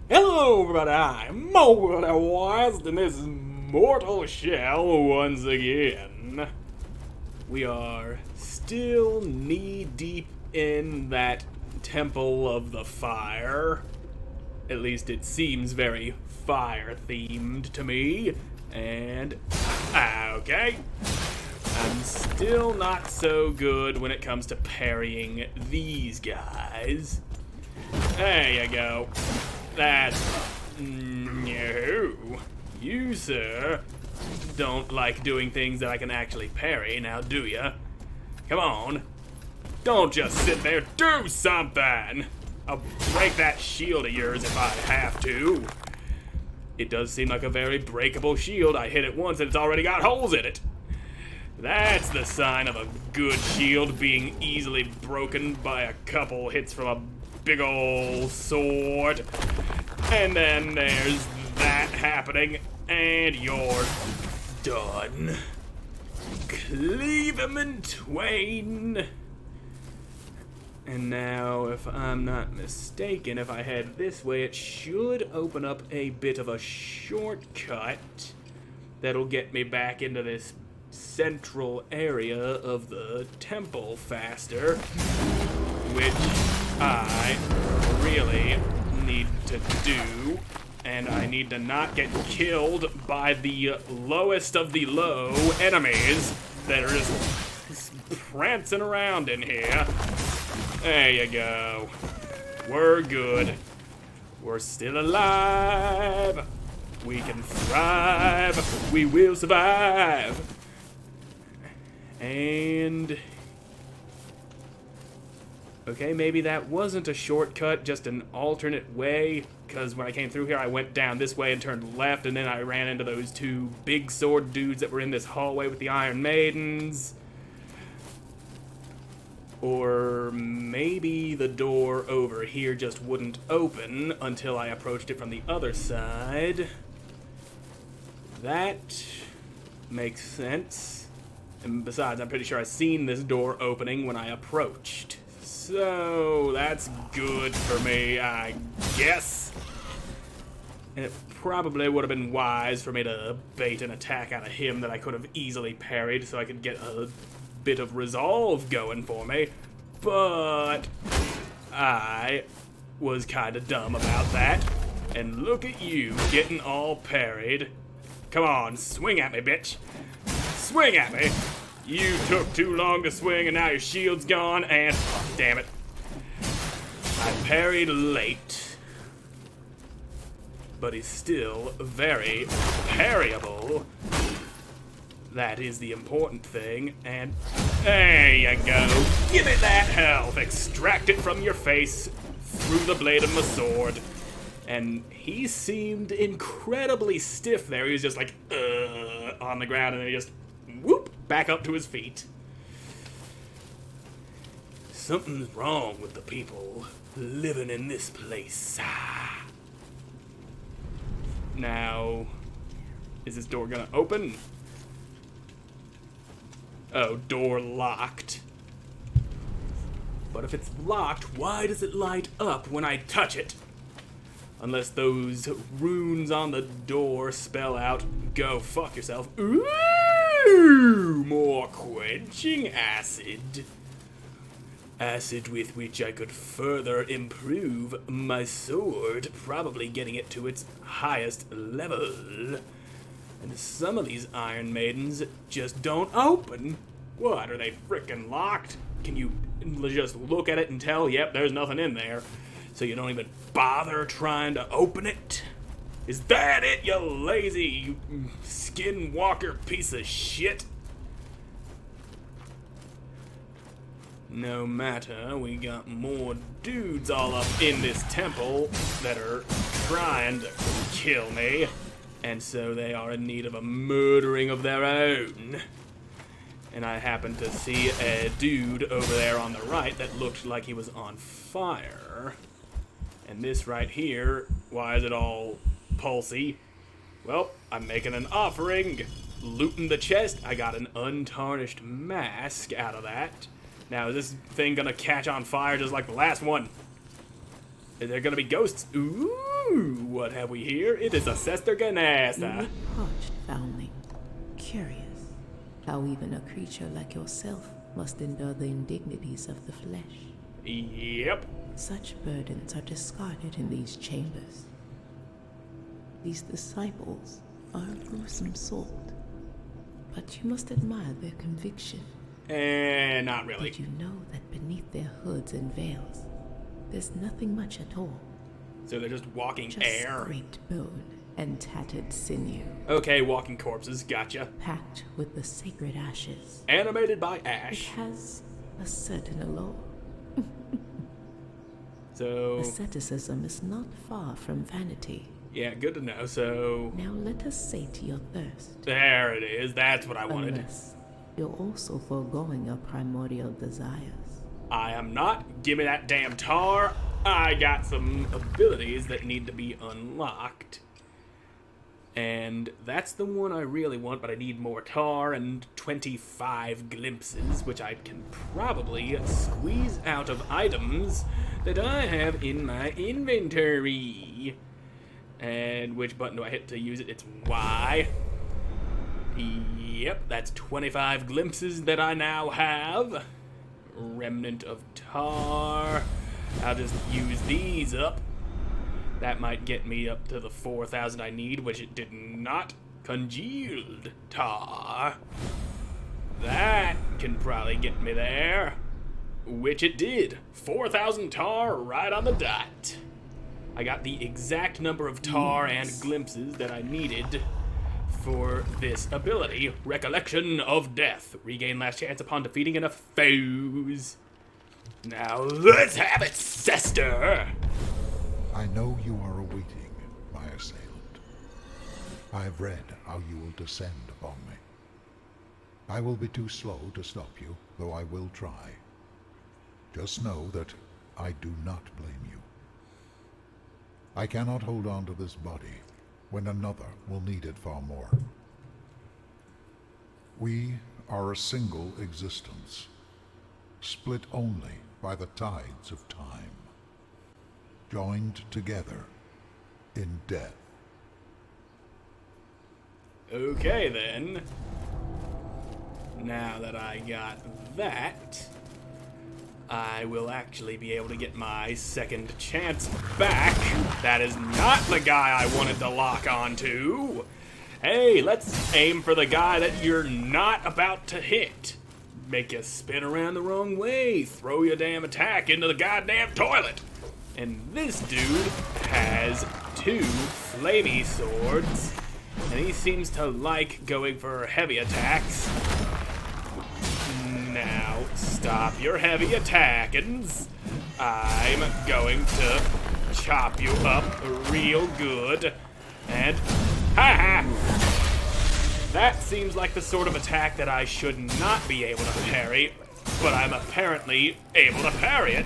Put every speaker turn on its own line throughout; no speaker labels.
Hello everybody, I'm Moldy West, and this is Mortal Shell once again. We are still knee-deep in that Temple of the Fire. At least it seems very fire-themed to me. And, okay. I'm still not so good when it comes to parrying these guys. There you go. That's... no. You, sir, don't like doing things that I can actually parry, now do ya? Come on. Don't just sit there, do something! I'll break that shield of yours if I have to. It does seem like a very breakable shield. I hit it once and it's already got holes in it. That's the sign of a good shield being easily broken by a couple hits from a big ol' sword. And then there's that happening, and you're done. Cleave 'em in twain. And now, if I'm not mistaken, if I head this way, it should open up a bit of a shortcut that'll get me back into this central area of the temple faster, which I really need to do, and I need to not get killed by the lowest of the low enemies that are just prancing around in here. There you go. We're good. We're still alive. We can thrive. We will survive. And... okay, maybe that wasn't a shortcut, just an alternate way, because when I came through here, I went down this way and turned left, and then I ran into those two big sword dudes that were in this hallway with the Iron Maidens. Or maybe the door over here just wouldn't open until I approached it from the other side. That makes sense. And besides, I'm pretty sure I seen this door opening when I approached. So, that's good for me, I guess. And it probably would have been wise for me to bait an attack out of him that I could have easily parried so I could get a bit of resolve going for me. But I was kind of dumb about that. And look at you getting all parried. Come on, swing at me, bitch. Swing at me. You took too long to swing and now your shield's gone and... oh, damn it. I parried late. But he's still very parryable. That is the important thing. And there you go. Give it that health. Extract it from your face through the blade of my sword. And he seemed incredibly stiff there. He was just like, on the ground, and then he just... whoop, back up to his feet. Something's wrong with the people living in this place. Now, is this door gonna open? Oh, door locked. But if it's locked, why does it light up when I touch it? Unless those runes on the door spell out, go fuck yourself. Ooh, more quenching acid. Acid with which I could further improve my sword, probably getting it to its highest level. And some of these Iron Maidens just don't open. What, are they frickin' locked? Can you just look at it and tell, yep, there's nothing in there, so you don't even bother trying to open it? Is that it, you lazy skinwalker piece of shit? No matter, we got more dudes all up in this temple that are trying to kill me, and so they are in need of a murdering of their own. And I happened to see a dude over there on the right that looked like he was on fire. And this right here, why is it all pulsy? Well, I'm making an offering. Looting the chest, I got an untarnished mask out of that. Now, is this thing gonna catch on fire just like the last one? Is there gonna be ghosts? Ooh, what have we here? It is a Sester
You
Ganassa.
look parched, foundling. Curious how even a creature like yourself must endure the indignities of the flesh.
Yep.
Such burdens are discarded in these chambers. These disciples are a gruesome sort, but you must admire their conviction.
Not really.
Did you know that beneath their hoods and veils, there's nothing much at all?
So they're just walking
Just
air.
scraped bone and tattered sinew,
Okay, walking corpses, gotcha.
packed with the sacred ashes.
Animated by
It
Ash.
has a certain allure.
So,
Asceticism is not far from vanity.
yeah, good to know. So,
Now let us sate your thirst.
there it is. That's what I wanted.
Unless you're also foregoing your primordial desires.
I am not. Give me that damn tar. I got some abilities that need to be unlocked. And that's the one I really want, but I need more tar and 25 glimpses, which I can probably squeeze out of items that I have in my inventory. And which button do I hit to use it? It's Y. Yep, that's 25 glimpses that I now have. Remnant of tar. I'll just use these up. That might get me up to the 4,000 I need, which it did not. Congealed tar. That can probably get me there. Which it did. 4,000 tar right on the dot. I got the exact number of tar and glimpses that I needed for this ability. Recollection of Death. Regain last chance upon defeating enough foes. Now let's have it, sister!
I know you are awaiting, my assailant. I have read how you will descend upon me. I will be too slow to stop you, though I will try. Just know that I do not blame you. I cannot hold on to this body when another will need it far more. We are a single existence, split only by the tides of time, joined together in death.
Okay then. Now that I got that, I will actually be able to get my second chance back. That is not the guy I wanted to lock onto. Hey, let's aim for the guy that you're not about to hit. Make you spin around the wrong way. Throw your damn attack into the goddamn toilet. And this dude has 2 flamey swords. And he seems to like going for heavy attacks. Now, stop your heavy attackins. I'm going to chop you up real good. And, ha-ha! That seems like the sort of attack that I should not be able to parry, but I'm apparently able to parry it.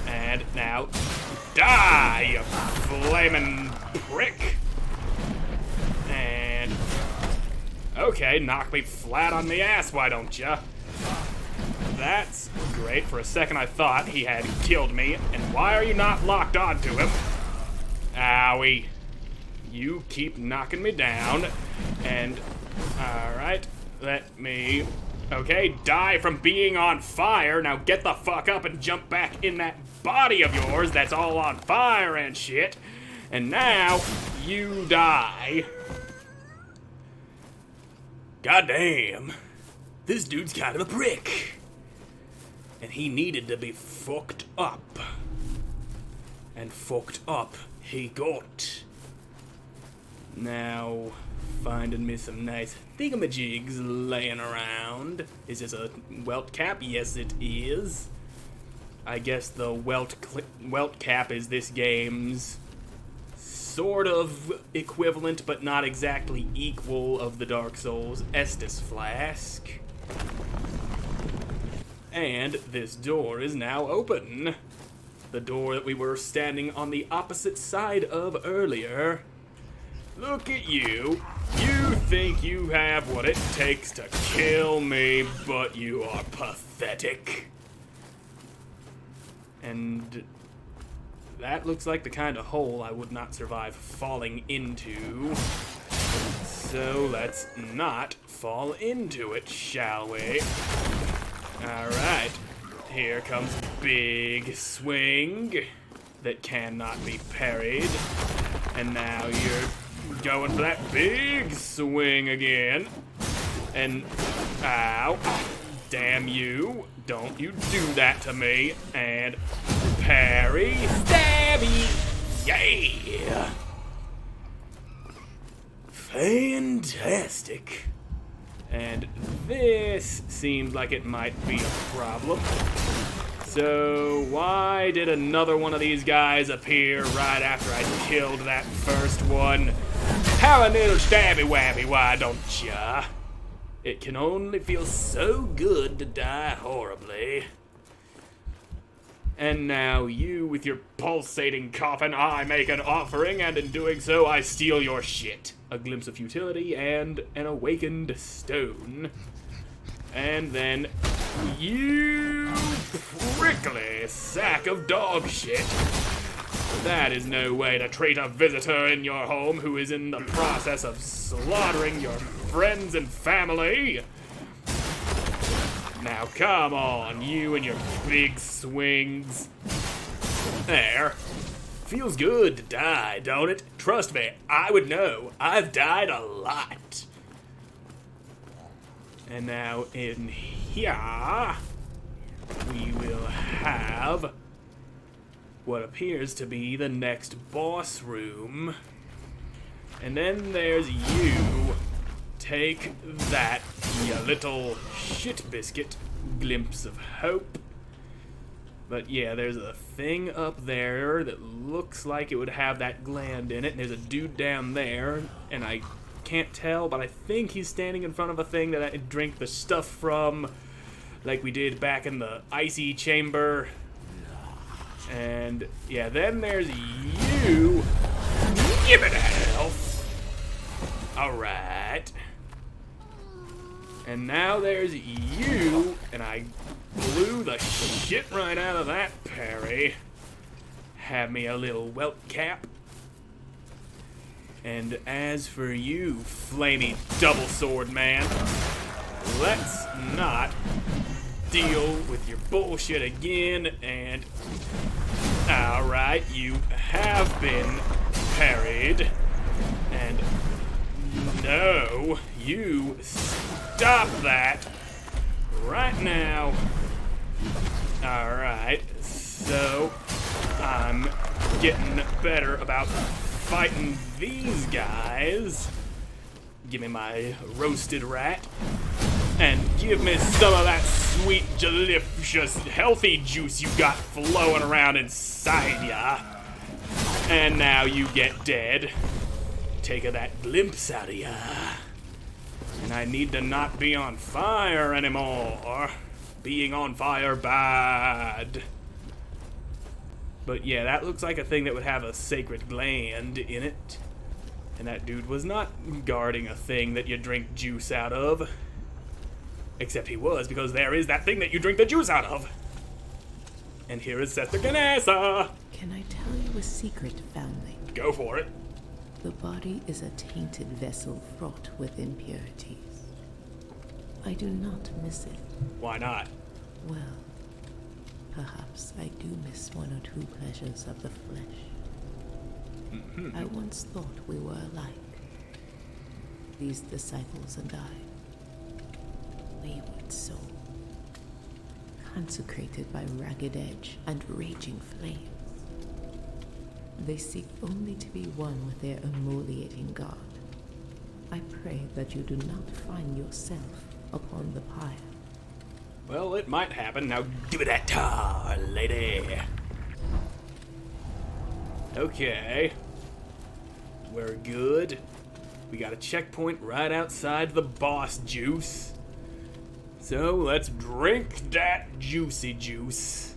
And now, die, you flamin' prick! And, okay, knock me flat on the ass, why don't ya? That's great. For a second I thought he had killed me. And why are you not locked onto him? Owie. You keep knocking me down. And, alright, let me... Okay, die from being on fire. Now get the fuck up and jump back in that body of yours that's all on fire and shit. And now, you die. Goddamn. This dude's kind of a prick. And he needed to be fucked up. And fucked up he got. Now, finding me some nice thingamajigs laying around. Is this a welt cap? Yes, it is. I guess the welt cap is this game's sort of equivalent, but not exactly equal, of the Dark Souls Estus Flask. And this door is now open. The door that we were standing on the opposite side of earlier. Look at you. You think you have what it takes to kill me, but you are pathetic. And that looks like the kind of hole I would not survive falling into. So let's not fall into it, shall we? Alright, here comes big swing that cannot be parried. And now you're going for that big swing again. And, ow, damn you, don't you do that to me. And parry, stabby, yeah. Fantastic. And this seems like it might be a problem. So why did another one of these guys appear right after I killed that first one? Have a little stabby wabby, why don't ya? It can only feel so good to die horribly. And now you, with your pulsating coffin, I make an offering, and in doing so, I steal your shit. A glimpse of futility and an awakened stone. And then you prickly sack of dog shit. That is no way to treat a visitor in your home who is in the process of slaughtering your friends and family. Now come on, you and your big swings. There. Feels good to die, don't it? Trust me, I would know. I've died a lot. And now in here, we will have what appears to be the next boss room. And then there's you. Take that, you little shit biscuit. Glimpse of hope. But yeah, there's a thing up there that looks like it would have that gland in it. And there's a dude down there, and I can't tell, but I think he's standing in front of a thing that I drink the stuff from, like we did back in the icy chamber. And yeah, then there's you. Give it a health. Alright. And now there's you, and I blew the shit right out of that parry. Have me a little welt cap. And as for you, flamey double sword man, let's not deal with your bullshit again. And alright, you have been parried. And no, you stop that right now. Alright, so I'm getting better about fighting these guys. Give me my roasted rat. And give me some of that sweet, delicious, healthy juice you got flowing around inside ya. And now you get dead. Take that glimpse out of ya. And I need to not be on fire anymore. Being on fire bad. But yeah, that looks like a thing that would have a sacred gland in it. And that dude was not guarding a thing that you drink juice out of. Except he was, because there is that thing that you drink the juice out of. And here is Sester Ganesa.
Can I tell you a secret, foundling?
Go for it.
The body is a tainted vessel fraught with impurities. I do not miss it.
Why not?
Well, perhaps I do miss one or two pleasures of the flesh. I once thought we were alike. These disciples and I. Wayward soul. Consecrated by ragged edge and raging flames. They seek only to be one with their emoliating God. I pray that you do not find yourself upon the pyre.
Well, it might happen. Now give it that tar, lady. Okay. We're good. We got a checkpoint right outside the boss juice. So let's drink that juicy juice.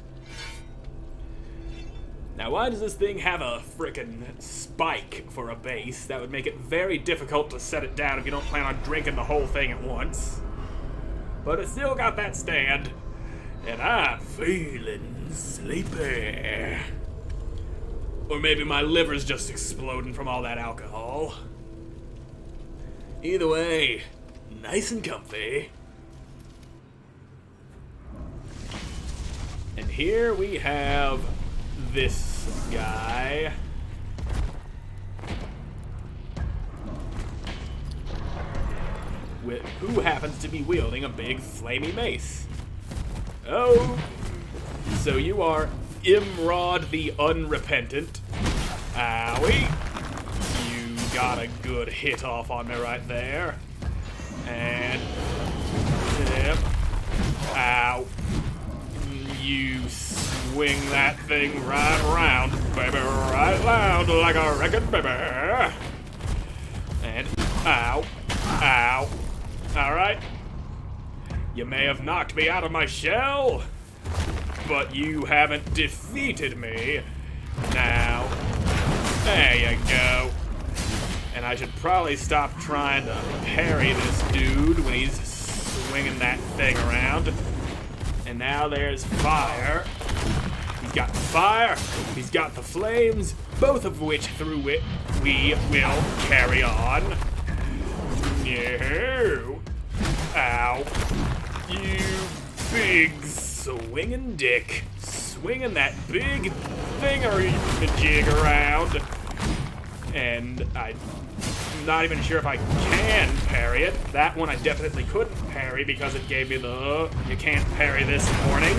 Now, why does this thing have a frickin' spike for a base? That would make it very difficult to set it down if you don't plan on drinking the whole thing at once. But it still got that stand. And I'm feeling sleepy. Or maybe my liver's just exploding from all that alcohol. Either way, nice and comfy. And here we have this guy. Who happens to be wielding a big flamey mace. Oh, so you are Imrod the Unrepentant. Owie. You got a good hit off on me right there. And... yep. Ow. You swing that thing right around, baby, right loud like a record, baby. And ow. Ow. Alright. You may have knocked me out of my shell, but you haven't defeated me. Now, there you go. And I should probably stop trying to parry this dude when he's swinging that thing around. And now there's fire. He's got the fire, he's got the flames, both of which through it we will carry on. No. Ow. You big swinging dick. Swinging that big thingamajig around. And I'm not even sure if I can parry it. That one I definitely couldn't parry because it gave me the you can't parry this warning.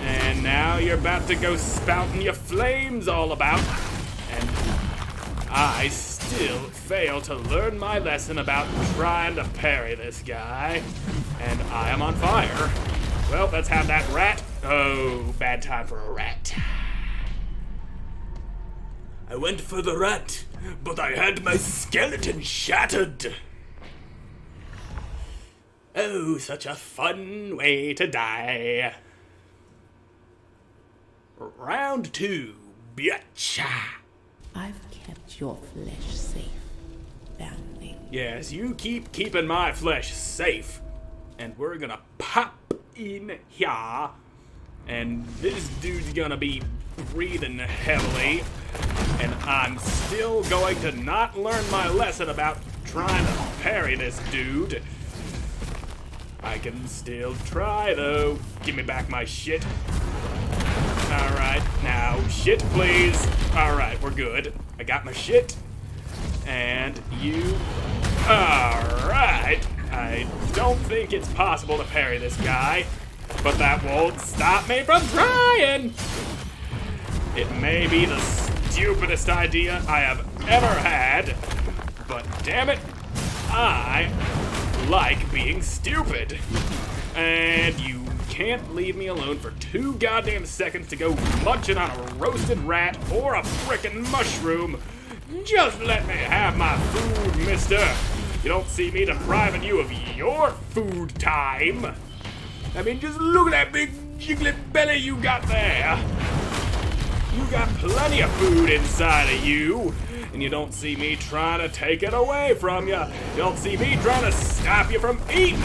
And now you're about to go spouting your flames all about. And I still fail to learn my lesson about trying to parry this guy. And I am on fire. Well, let's have that rat. Oh, bad time for a rat. I went for the rat, but I had my skeleton shattered. Oh, such a fun way to die. Round 2, bitch.
I've kept your flesh safe, foundling.
Yes, you keep keeping my flesh safe. And we're gonna pop in here. And this dude's gonna be breathing heavily. And I'm still going to not learn my lesson about trying to parry this dude. I can still try, though. Give me back my shit. Alright, now, shit, please. Alright, we're good. I got my shit. And you... Alright. I don't think it's possible to parry this guy, but that won't stop me from trying! It may be the stupidest idea I have ever had, but damn it, I like being stupid. And you can't leave me alone for 2 goddamn seconds to go munching on a roasted rat or a frickin' mushroom. Just let me have my food, mister. You don't see me depriving you of your food time. I mean, just look at that big jiggly belly you got there. You got plenty of food inside of you, and you don't see me trying to take it away from you. You don't see me trying to stop you from eating.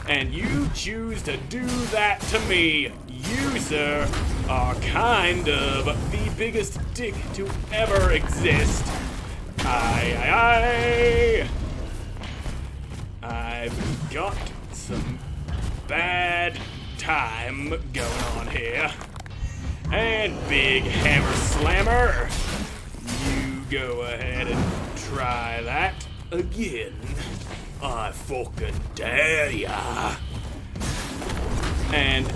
And you choose to do that to me. You, sir, are kind of the biggest dick to ever exist. Aye. I've got some bad time going on here. And big hammer slammer, you go ahead and try that again. I fucking dare ya. And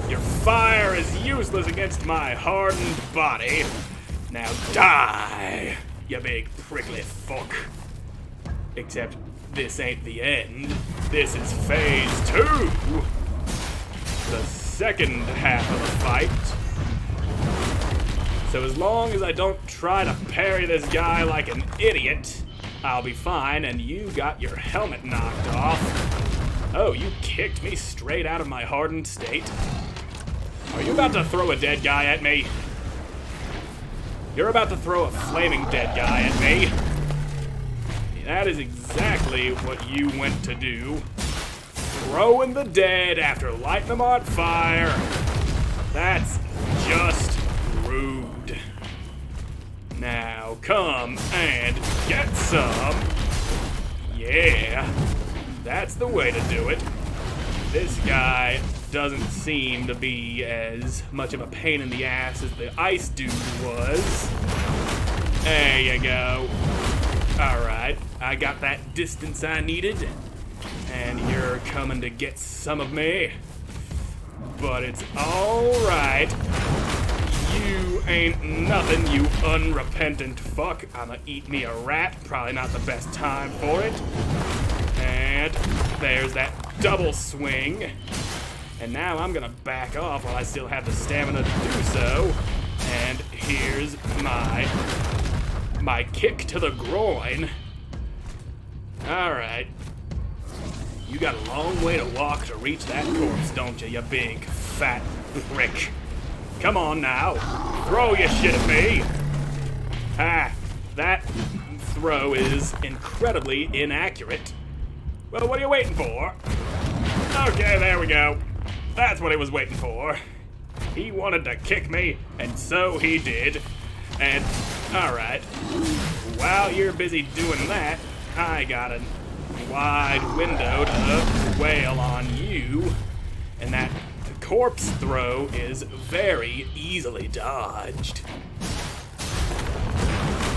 your fire is useless against my hardened body. Now die, you big prickly fuck. Except this ain't the end. This is phase 2. The second half of the fight. So as long as I don't try to parry this guy like an idiot, I'll be fine, and you got your helmet knocked off. Oh, you kicked me straight out of my hardened state. Are you about to throw a dead guy at me? You're about to throw a flaming dead guy at me. That is exactly what you went to do. Throwing the dead after lighting them on fire. That's just rude. Now come and get some. Yeah, that's the way to do it. This guy doesn't seem to be as much of a pain in the ass as the ice dude was. There you go. Alright, I got that distance I needed, and you're coming to get some of me. But it's alright. You ain't nothing, you unrepentant fuck. I'ma eat me a rat, probably not the best time for it. And there's that double swing. And now I'm gonna back off while I still have the stamina to do so. And here's my kick to the groin. Alright. You got a long way to walk to reach that corpse, don't you big fat prick? Come on now. Throw your shit at me. Ha! That throw is incredibly inaccurate. Well, what are you waiting for? Okay, there we go. That's what he was waiting for. He wanted to kick me, and so he did. And, alright. While you're busy doing that, I got a wide window to wail on you. And that corpse throw is very easily dodged.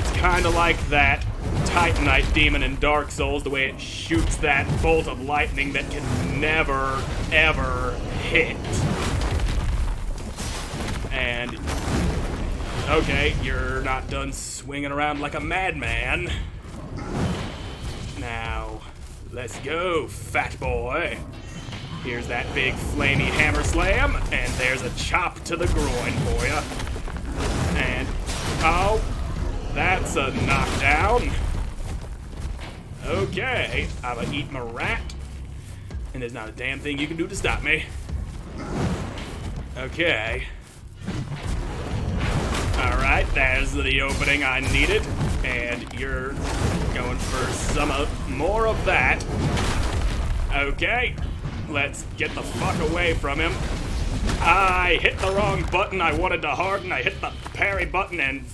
It's kind of like that Titanite demon in Dark Souls, the way it shoots that bolt of lightning that can never, ever hit. And, okay, you're not done swinging around like a madman. Now, let's go, fat boy. Here's that big flamey hammer slam, and there's a chop to the groin for you. And, oh, that's a knockdown. Okay, I'ma eat my rat, and there's not a damn thing you can do to stop me. Okay. Alright, there's the opening I needed, and you're going for some more of that. Okay. Let's get the fuck away from him. I hit the wrong button. I wanted to harden. I hit the parry button and...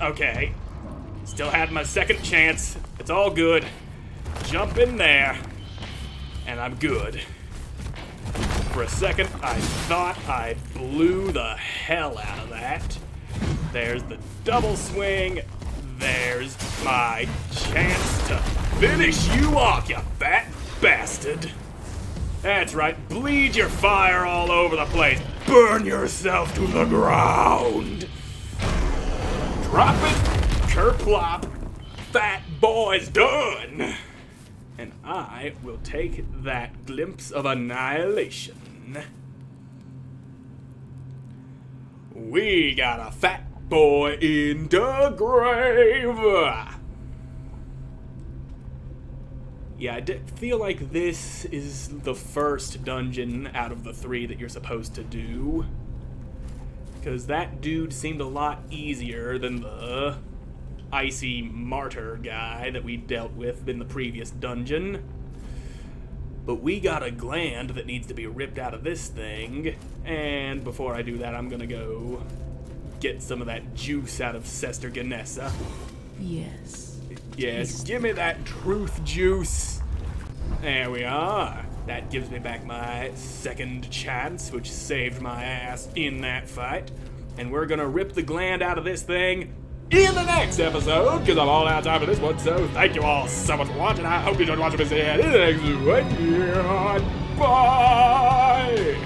Okay. Still had my second chance. It's all good. Jump in there. And I'm good. For a second, I thought I blew the hell out of that. There's the double swing. There's my chance to finish you off, you fat bastard. That's right, bleed your fire all over the place. Burn yourself to the ground. Drop it, kerplop. Fat boy's done. And I will take that glimpse of annihilation. We got a fat boy in the grave. Yeah, I feel like this is the first dungeon out of the 3 that you're supposed to do. Because that dude seemed a lot easier than the icy martyr guy that we dealt with in the previous dungeon. But we got a gland that needs to be ripped out of this thing. And before I do that, I'm gonna go get some of that juice out of Sester Ganessa.
Yes.
Yes, give me that truth juice. There we are. That gives me back my second chance, which saved my ass in that fight. And we're gonna rip the gland out of this thing in the next episode, because I'm all out of time for this one. So thank you all so much for watching. I hope you enjoyed watching me. See you in the next one. Bye!